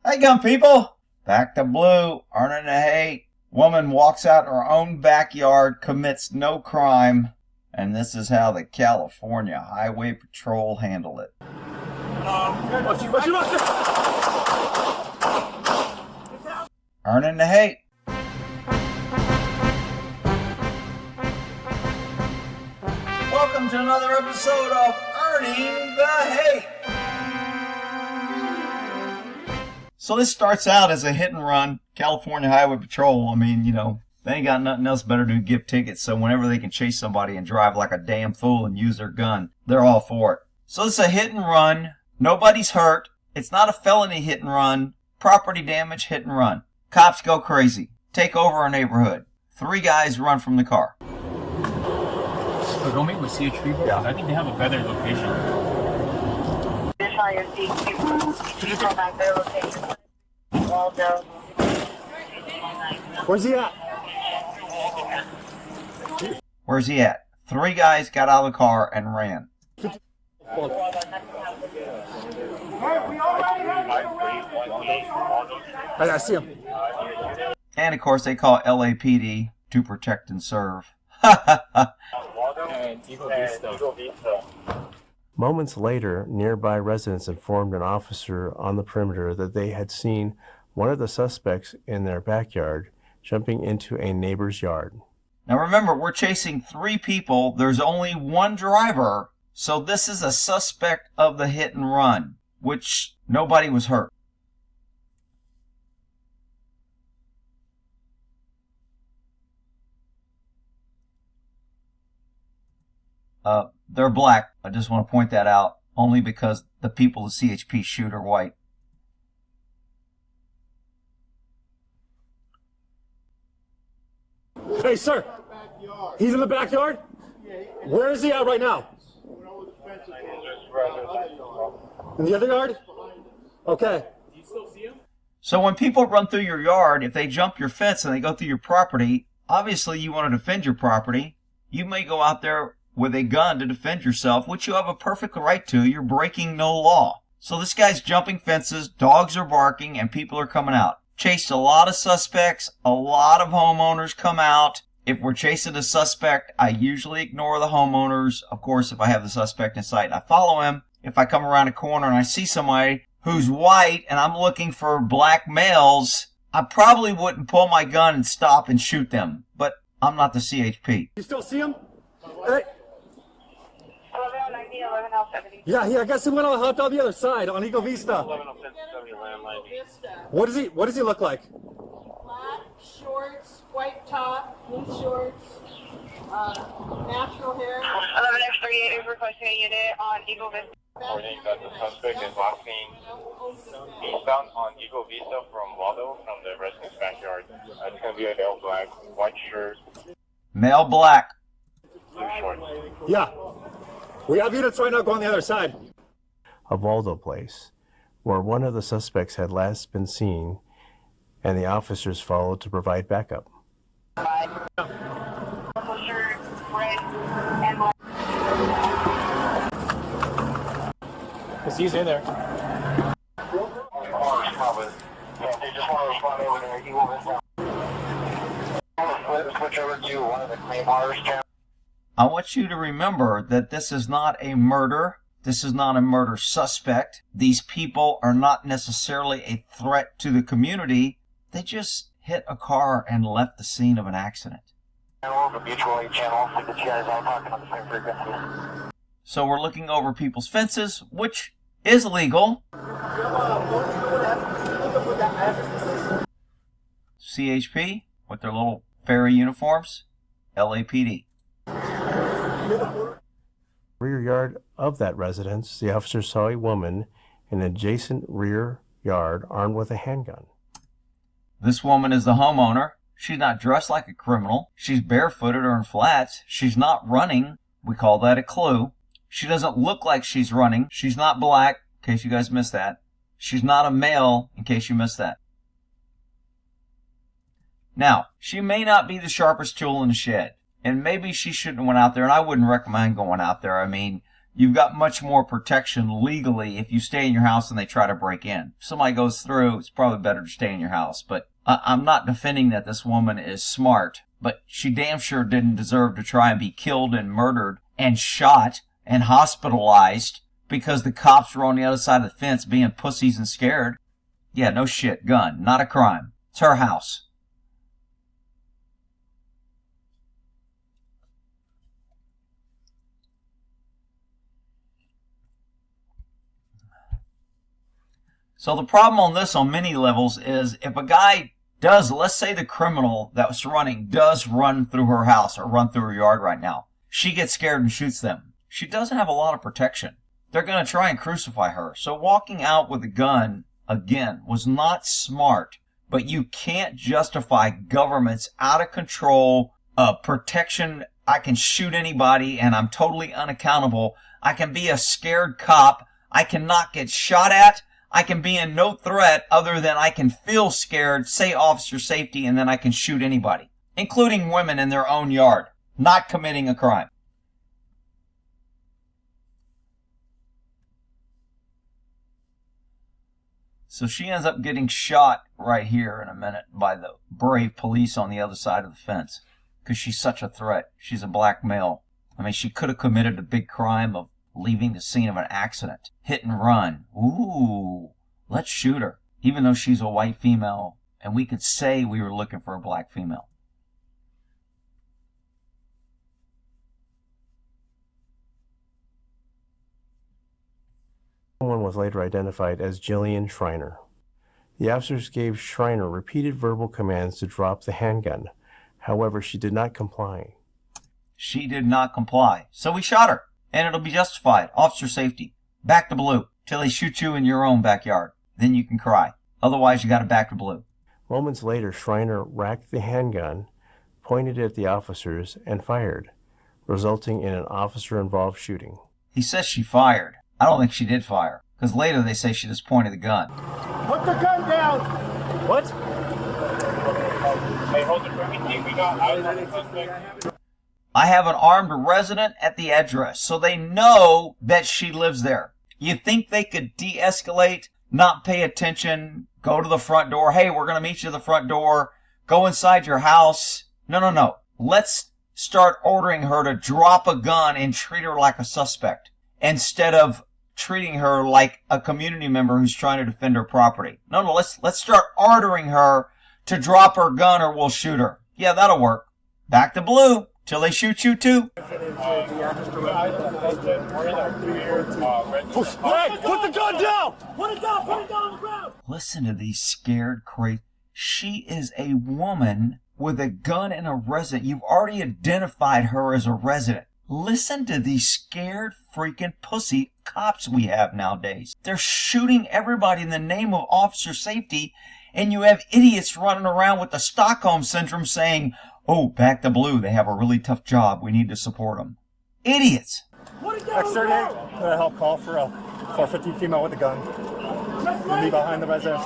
Hey, gun people! Back to blue, earning the hate. Woman walks out her own backyard, commits no crime, and this is how the California Highway Patrol handle it. Earning the hate. Welcome to another episode of Earning the Hate. So this starts out as a hit and run. California Highway Patrol, I mean, you know, they ain't got nothing else better to do, give tickets. So whenever they can chase somebody and drive like a damn fool and use their gun, they're all for it. So it's a hit and run. Nobody's hurt. It's not a felony hit and run. Property damage hit and run. Cops go crazy. Take over a neighborhood. 3 guys run from the car. So go meet with CHP, bro. Yeah. I think they have a better location. Where's he at? Where's he at? 3 guys got out of the car and ran. I see him. And of course they call LAPD to protect and serve. Moments later, nearby residents informed an officer on the perimeter that they had seen one of the suspects in their backyard jumping into a neighbor's yard. Now remember, we're chasing 3 people. There's only 1 driver. So this is a suspect of the hit and run, which nobody was hurt. They're black. I just want to point that out, only because the people the CHP shoot are white. Hey, sir. He's in the backyard? Where is he at right now? In the other yard? Okay. Do you still see him? So when people run through your yard, if they jump your fence and they go through your property, obviously you want to defend your property. You may go out there with a gun to defend yourself, which you have a perfect right to. You're breaking no law. So this guy's jumping fences, dogs are barking, and people are coming out. Chased a lot of suspects, a lot of homeowners come out. If we're chasing a suspect, I usually ignore the homeowners. Of course, if I have the suspect in sight, I follow him. If I come around a corner and I see somebody who's white and I'm looking for black males, I probably wouldn't pull my gun and stop and shoot them. But I'm not the CHP. You still see him? Hey. Yeah, I guess he went on the other side on Eagle Vista. What does he look like? Black shorts, white top, loose shorts, natural hair. 11X38 is requesting a unit on Eagle Vista. Reporting that the suspect is last seen eastbound on Eagle Vista from Waldo from the resident's backyard. It's going to be a male black, white shirt. Male black. Blue shorts. Yeah. We have units right now going the other side. Of Waldo Place, where one of the suspects had last been seen, and the officers followed to provide backup. Because he's in there. I want you to remember that this is not a murder. This is not a murder suspect. These people are not necessarily a threat to the community. They just hit a car and left the scene of an accident. So we're looking over people's fences, which is legal. CHP with their little fairy uniforms. LAPD. Rear yard of that residence, the officer saw a woman in an adjacent rear yard armed with a handgun. This woman is the homeowner. She's not dressed like a criminal. She's barefooted or in flats. She's not running. We call that a clue. She doesn't look like she's running. She's not black, in case you guys missed that. She's not a male, in case you missed that. Now, she may not be the sharpest tool in the shed. And maybe she shouldn't have went out there, and I wouldn't recommend going out there. I mean, you've got much more protection legally if you stay in your house and they try to break in. If somebody goes through, it's probably better to stay in your house. But I'm not defending that this woman is smart, but she damn sure didn't deserve to try and be killed and murdered and shot and hospitalized because the cops were on the other side of the fence being pussies and scared. Yeah, no shit. Gun. Not a crime. It's her house. So the problem on this on many levels is if a guy does, let's say the criminal that was running does run through her house or run through her yard right now, she gets scared and shoots them. She doesn't have a lot of protection. They're going to try and crucify her. So walking out with a gun, again, was not smart. But you can't justify government's out of control protection. I can shoot anybody and I'm totally unaccountable. I can be a scared cop. I cannot get shot at. I can be in no threat other than I can feel scared, say officer safety, and then I can shoot anybody, including women in their own yard, not committing a crime. So she ends up getting shot right here in a minute by the brave police on the other side of the fence because she's such a threat. She's a black male. I mean, she could have committed a big crime of leaving the scene of an accident. Hit and run. Ooh, let's shoot her. Even though she's a white female, and we could say we were looking for a black female. One was later identified as Jillian Shriner. The officers gave Shriner repeated verbal commands to drop the handgun. However, she did not comply. She did not comply. So we shot her. And it'll be justified. Officer safety. Back to blue. Till they shoot you in your own backyard. Then you can cry. Otherwise, you got to back to blue. Moments later, Shriner racked the handgun, pointed it at the officers, and fired, resulting in an officer-involved shooting. He says she fired. I don't think she did fire. Because later they say she just pointed the gun. Put the gun down! What? Hey, hold it for me. We got eyes on the suspect. I have an armed resident at the address, so they know that she lives there. You think they could de-escalate, not pay attention, go to the front door? Hey, we're going to meet you at the front door. Go inside your house. No. Let's start ordering her to drop a gun and treat her like a suspect instead of treating her like a community member who's trying to defend her property. No, let's start ordering her to drop her gun or we'll shoot her. Yeah, that'll work. Back to blue. Till they shoot you too. Hey, put the gun down! Put it down! Put it down on the ground! Listen to these scared crazy. She is a woman with a gun and a resident. You've already identified her as a resident. Listen to these scared freaking pussy cops we have nowadays. They're shooting everybody in the name of officer safety, and you have idiots running around with the Stockholm Syndrome saying, oh, back to blue. They have a really tough job. We need to support them. Idiots. Externate to help call for a 450 female with a gun. We'll be behind the residence.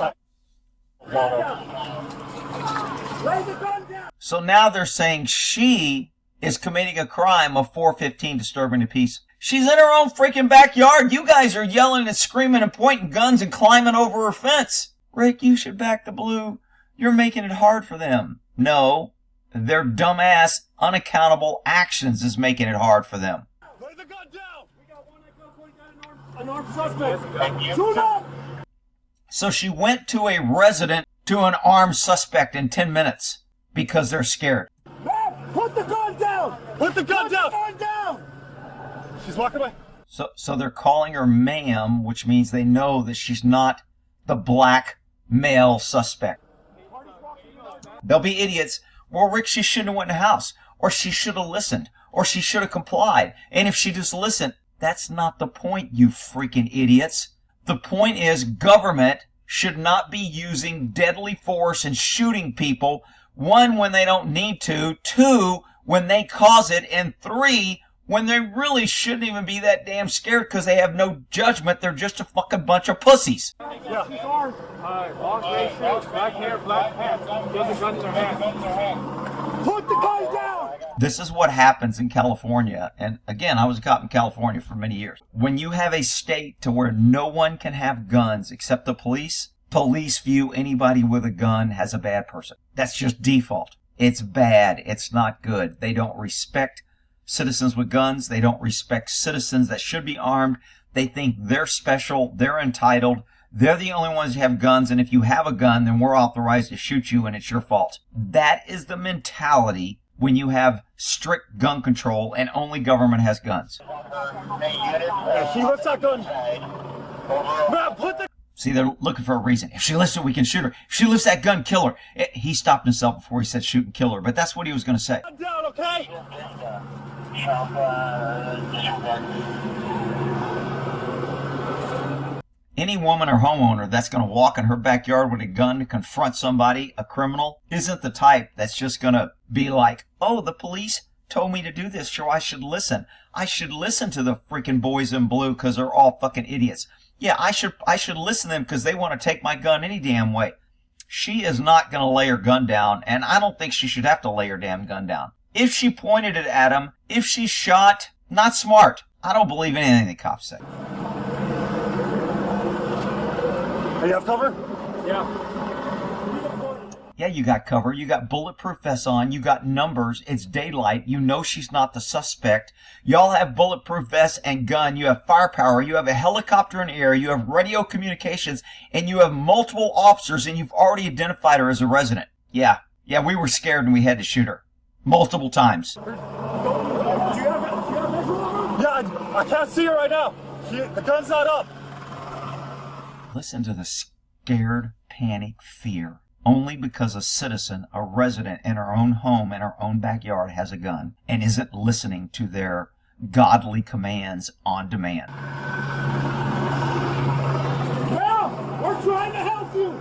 So now they're saying she is committing a crime of 415 disturbing the peace. She's in her own freaking backyard. You guys are yelling and screaming and pointing guns and climbing over her fence. Rick, you should back the blue. You're making it hard for them. No. Their dumbass, unaccountable actions is making it hard for them. Lay the gun down! We got one that gun pointing at an armed suspect. Shoot up! So she went to a resident to an armed suspect in 10 minutes because they're scared. Hey, put the gun down! Put the gun down! Put the gun down! She's walking away. So they're calling her ma'am, which means they know that she's not the black male suspect. They'll be idiots. Well, Rick, she shouldn't have went in the house. Or she should have listened. Or she should have complied. And if she just listened, that's not the point, you freaking idiots. The point is government should not be using deadly force and shooting people. 1, when they don't need to. 2, when they cause it. And 3, when they really shouldn't even be that damn scared because they have no judgment. They're just a fucking bunch of pussies. Yeah. Long gray shirt, black hair, black pants. She has a gun in her hand. Put the gun down! This is what happens in California. And again, I was a cop in California for many years. When you have a state to where no one can have guns except the police, police view anybody with a gun as a bad person. That's just default. It's bad. It's not good. They don't respect citizens with guns. They don't respect citizens that should be armed. They think they're special. They're entitled. They're the only ones who have guns. And if you have a gun, then we're authorized to shoot you and it's your fault. That is the mentality when you have strict gun control and only government has guns. She lifts that gun. Man, put the... See, they're looking for a reason. If she lifts it, we can shoot her. If she lifts that gun, kill her. He stopped himself before he said shoot and kill her, but that's what he was going to say. Down, okay? Any woman or homeowner that's going to walk in her backyard with a gun to confront somebody, a criminal, isn't the type that's just going to be like, oh, the police told me to do this, so I should listen. I should listen to the freaking boys in blue because they're all fucking idiots. Yeah, I should listen to them because they want to take my gun any damn way. She is not going to lay her gun down, and I don't think she should have to lay her damn gun down. If she pointed it at him, if she shot, not smart. I don't believe anything the cops say. Hey, you have cover? Yeah. Yeah, you got cover. You got bulletproof vests on. You got numbers. It's daylight. You know she's not the suspect. Y'all have bulletproof vests and gun. You have firepower. You have a helicopter in the air. You have radio communications. And you have multiple officers, and you've already identified her as a resident. Yeah, we were scared and we had to shoot her. Multiple times. Yeah, I can't see her right now. The gun's not up. Listen to the scared panic fear. Only because a citizen, a resident in her own home, in her own backyard has a gun and isn't listening to their godly commands on demand. Ma'am, we're trying to help you.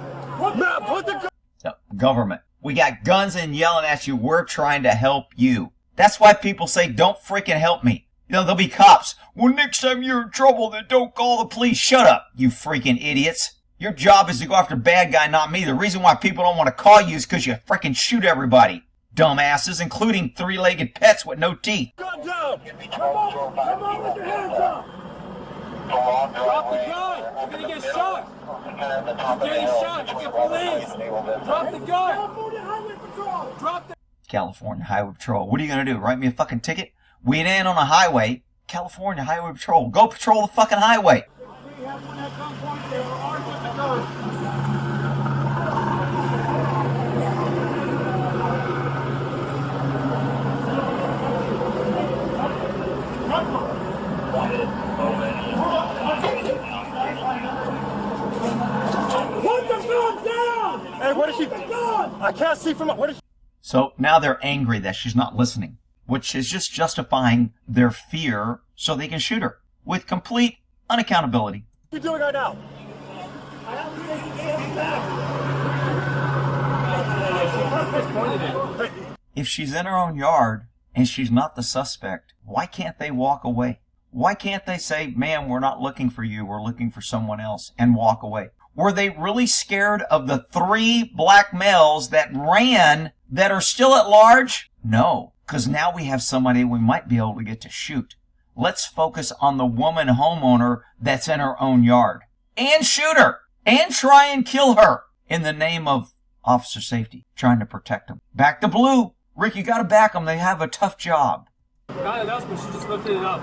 Ma'am, put the gun. So, government, we got guns and yelling at you. We're trying to help you. That's why people say, don't freaking help me. You know, there'll be cops. Well, next time you're in trouble, then don't call the police. Shut up, you freaking idiots. Your job is to go after bad guy, not me. The reason why people don't want to call you is because you freaking shoot everybody. Dumbasses, including three-legged pets with no teeth. Gun down! Come on with your hands up! Drop the gun! You're gonna get shot! You're getting shot! It's the police! Drop the gun! Drop the... California Highway Patrol. What are you going to do? Write me a fucking ticket? We ain't on a highway. California Highway Patrol. Go patrol the fucking highway. Put the gun down! Hey, what is she? I can't see from... What is she? So now they're angry that she's not listening, which is just justifying their fear so they can shoot her with complete unaccountability. What are you doing right now? If she's in her own yard and she's not the suspect, why can't they walk away? Why can't they say, ma'am, we're not looking for you, we're looking for someone else, and walk away? Were they really scared of the 3 black males that ran that are still at large? No, because now we have somebody we might be able to get to shoot. Let's focus on the woman homeowner that's in her own yard. And shoot her! And try and kill her! In the name of officer safety, trying to protect them. Back to blue! Rick, you gotta back them, they have a tough job. Not enough, but she just lifted it up.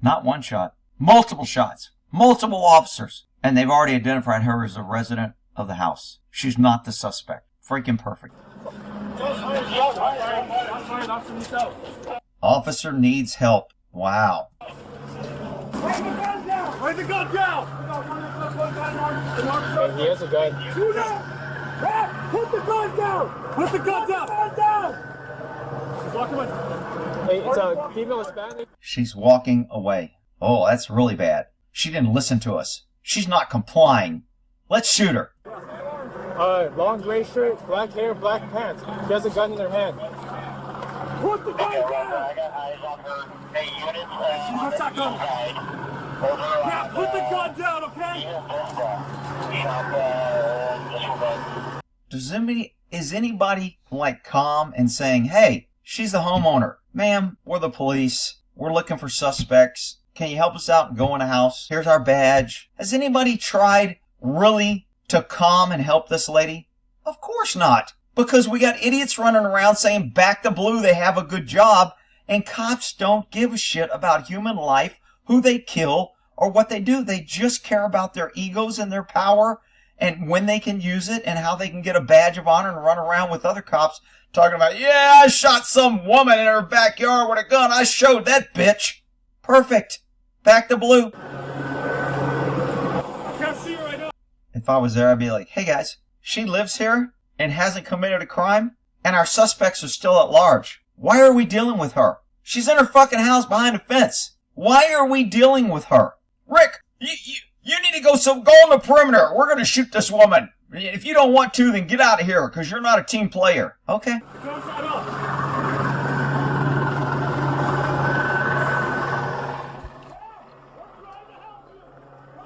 Not one shot. Multiple shots. Multiple officers. And they've already identified her as a resident of the house. She's not the suspect. Freaking perfect. Officer needs help. Wow. Lay the gun down! He has a gun. Do that! Put the gun down! Put the gun down! She's walking away. Hey, it's a female Hispanic. She's walking away. Oh, that's really bad. She didn't listen to us. She's not complying. Let's shoot her. Long gray shirt, black hair, black pants. She has a gun in her hand. Put the gun down! I got eyes on her. Hey, units, What's that gun? Now put the gun down, okay? Is anybody like calm and saying, hey, she's the homeowner. Ma'am, we're the police. We're looking for suspects. Can you help us out and go in the house? Here's our badge. Has anybody tried really to calm and help this lady? Of course not. Because we got idiots running around saying back to blue, they have a good job. And cops don't give a shit about human life, who they kill, or what they do. They just care about their egos and their power and when they can use it and how they can get a badge of honor and run around with other cops talking about, yeah, I shot some woman in her backyard with a gun. I showed that bitch. Perfect. Back to blue. I can't see her right now. If I was there, I'd be like, hey guys, she lives here and hasn't committed a crime and our suspects are still at large. Why are we dealing with her? She's in her fucking house behind a fence. Why are we dealing with her? Rick, you need to go on the perimeter. We're going to shoot this woman. If you don't want to, then get out of here because you're not a team player. Okay.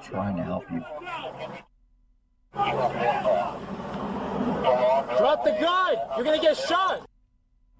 Trying to help you. Drop the gun! You're gonna get shot!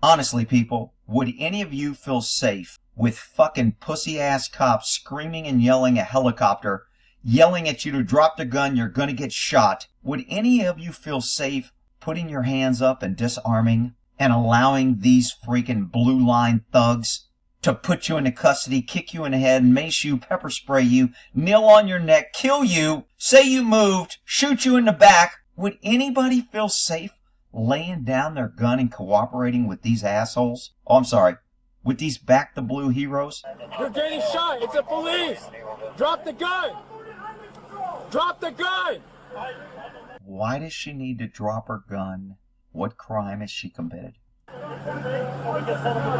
Honestly, people, would any of you feel safe with fucking pussy-ass cops screaming and yelling a helicopter, yelling at you to drop the gun, you're gonna get shot? Would any of you feel safe putting your hands up and disarming and allowing these freaking blue line thugs to put you into custody, kick you in the head, mace you, pepper spray you, kneel on your neck, kill you, say you moved, shoot you in the back? Would anybody feel safe laying down their gun and cooperating with these assholes? Oh, I'm sorry. With these back the blue heroes? You're getting shot! It's the police! Drop the gun! Drop the gun! Why does she need to drop her gun? What crime has she committed? Put the gun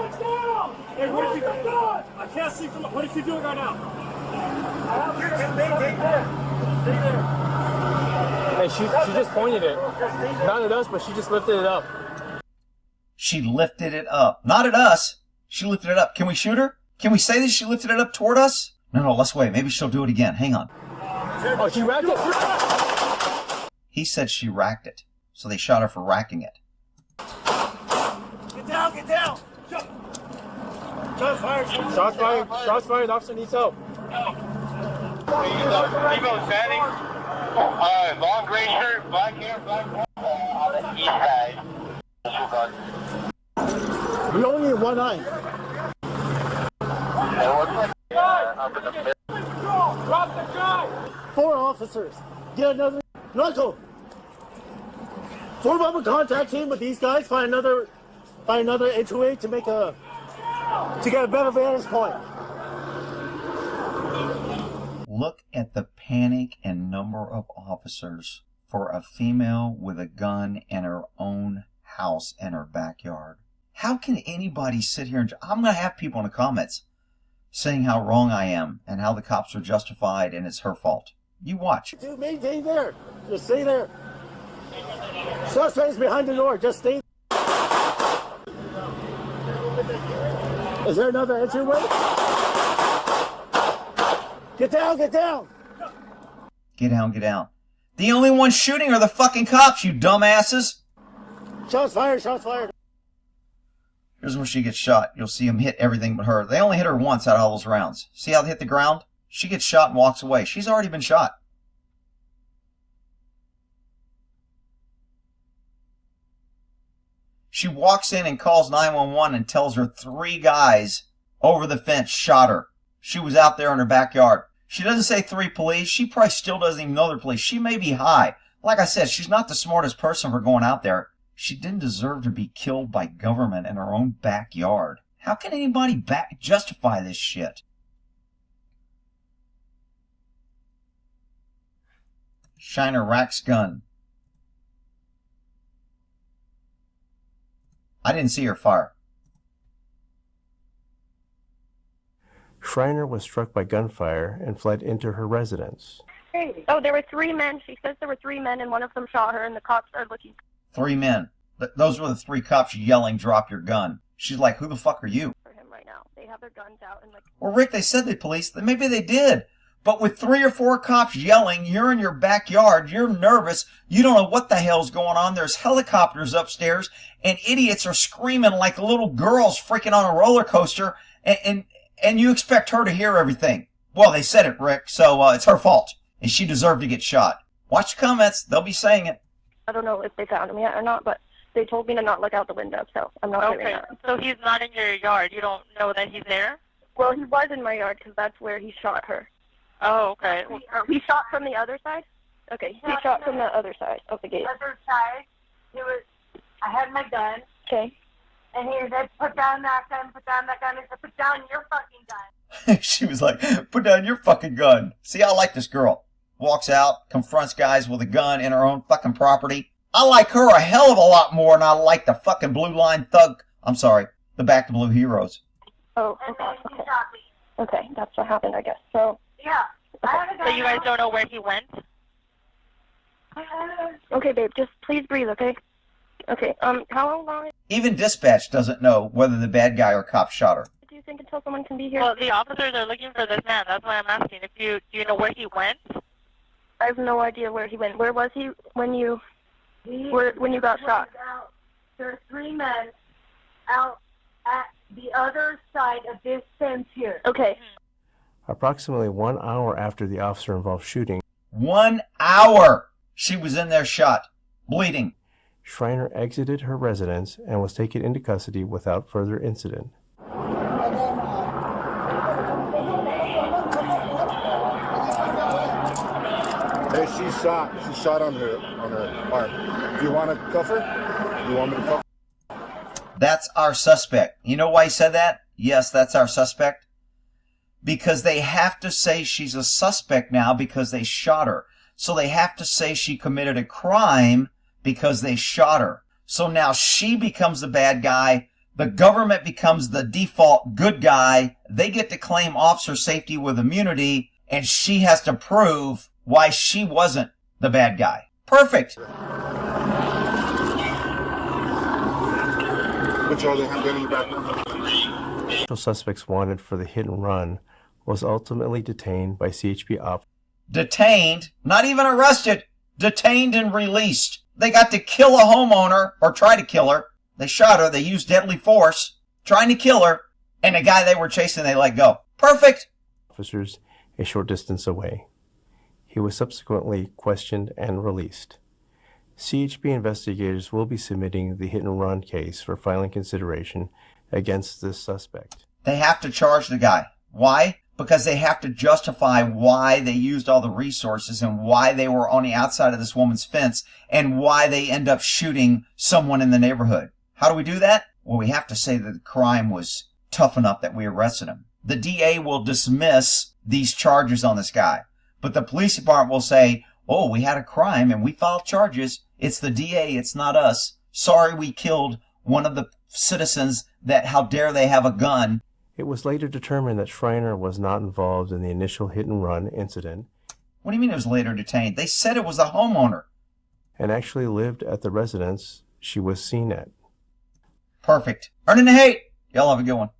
down! Hey, what is she doing? I can't see from. What is she doing right now? You can maintain there. Stay there. Hey, she just pointed it. Not at us, but she just lifted it up. She lifted it up. Not at us. She lifted it up. Can we shoot her? Can we say that she lifted it up toward us? No, let's wait. Maybe she'll do it again. Hang on. Oh, she racked it? He said she racked it. So they shot her for racking it. Get down, get down! Shots fired! Shots fired! Shots fired! Officer needs help. People standing, long gray shirt, black hair, black on the east side. We only need one eye. Drop the gun! 4 officers. Get another knuckle. Form up a contact team with these guys. Find another HOA to get a better vantage point. Look at the panic and number of officers for a female with a gun in her own house in her backyard. How can anybody sit here and... I'm going to have people in the comments saying how wrong I am and how the cops are justified and it's her fault. You watch. Dude, maintain there. Just stay there. Suspects behind the door. Just stay. Is there another entryway? Get down, get down. Get down, get down. The only ones shooting are the fucking cops, you dumbasses. Shots fired, shots fired. Here's where she gets shot. You'll see them hit everything but her. They only hit her once out of all those rounds. See how they hit the ground? She gets shot and walks away. She's already been shot. She walks in and calls 911 and tells her 3 guys over the fence shot her. She was out there in her backyard. She doesn't say 3 police. She probably still doesn't even know they're police. She may be high. Like I said, she's not the smartest person for going out there. She didn't deserve to be killed by government in her own backyard. How can anybody justify this shit? Shriner racks gun. I didn't see her fire. Shriner was struck by gunfire and fled into her residence. Oh, there were 3 men. She says there were 3 men, and one of them shot her, and the cops are looking. 3 men. Those were the 3 cops yelling, "Drop your gun." She's like, "Who the fuck are you?" For him right now. They have their guns out and like. Well, Rick, they said they police. Maybe they did. But with 3 or 4 cops yelling, you're in your backyard, you're nervous, you don't know what the hell's going on. There's helicopters upstairs, and idiots are screaming like little girls freaking on a roller coaster, and you expect her to hear everything. Well, they said it, Rick, so it's her fault, and she deserved to get shot. Watch the comments. They'll be saying it. I don't know if they found him yet or not, but they told me to not look out the window, so I'm not doing that. So he's not in your yard. You don't know that he's there? Well, he was in my yard because that's where he shot her. Oh, okay. He shot from the other side? Okay, he shot from the other side of the gate. Other side. I had my gun. Okay. And he said, put down that gun, put down that gun. I said, put down your fucking gun. She was like, "Put down your fucking gun." See, I like this girl. Walks out, confronts guys with a gun in her own fucking property. I like her a hell of a lot more than I like the fucking Blue Line Thug. I'm sorry, the Back to Blue Heroes. Oh, okay. Okay, that's what happened, I guess. So. Yeah. So you guys don't know where he went? Okay, babe, just please breathe, okay? Okay, how long Even dispatch doesn't know whether the bad guy or cop shot her. do you think until someone can be here? Well, the officers are looking for this man. That's why I'm asking. Do you know where he went? I have no idea where he went. Where was he when you got shot? There are 3 men out at the other side of this fence here. Okay. Approximately 1 hour after the officer-involved shooting, 1 hour she was in there shot, bleeding. Shriner exited her residence and was taken into custody without further incident. Hey, she's shot. She's shot on her arm. Do you want to cuff her? Do you want me to cuff her? That's our suspect. You know why he said that? Yes, that's our suspect. Because they have to say she's a suspect now because they shot her. So they have to say she committed a crime because they shot her. So now she becomes the bad guy. The government becomes the default good guy. They get to claim officer safety with immunity, and she has to prove why she wasn't the bad guy. Perfect. Which are they getting back now? The suspects wanted for the hit and run was ultimately detained by CHP officers. Detained, not even arrested, detained and released. They got to kill a homeowner, or try to kill her. They shot her, they used deadly force, trying to kill her, and the guy they were chasing, they let go. Perfect. Officers a short distance away. He was subsequently questioned and released. CHP investigators will be submitting the hit and run case for filing consideration against this suspect. They have to charge the guy. Why? Because they have to justify why they used all the resources and why they were on the outside of this woman's fence and why they end up shooting someone in the neighborhood. How do we do that? Well, we have to say that the crime was tough enough that we arrested him. The DA will dismiss these charges on this guy, but the police department will say, "Oh, we had a crime and we filed charges. It's the DA, it's not us. Sorry we killed one of the citizens that how dare they have a gun." It was later determined that Shriner was not involved in the initial hit and run incident. What do you mean it was later detained? They said it was a homeowner. And actually lived at the residence she was seen at. Perfect. Earning the hate. Y'all have a good one.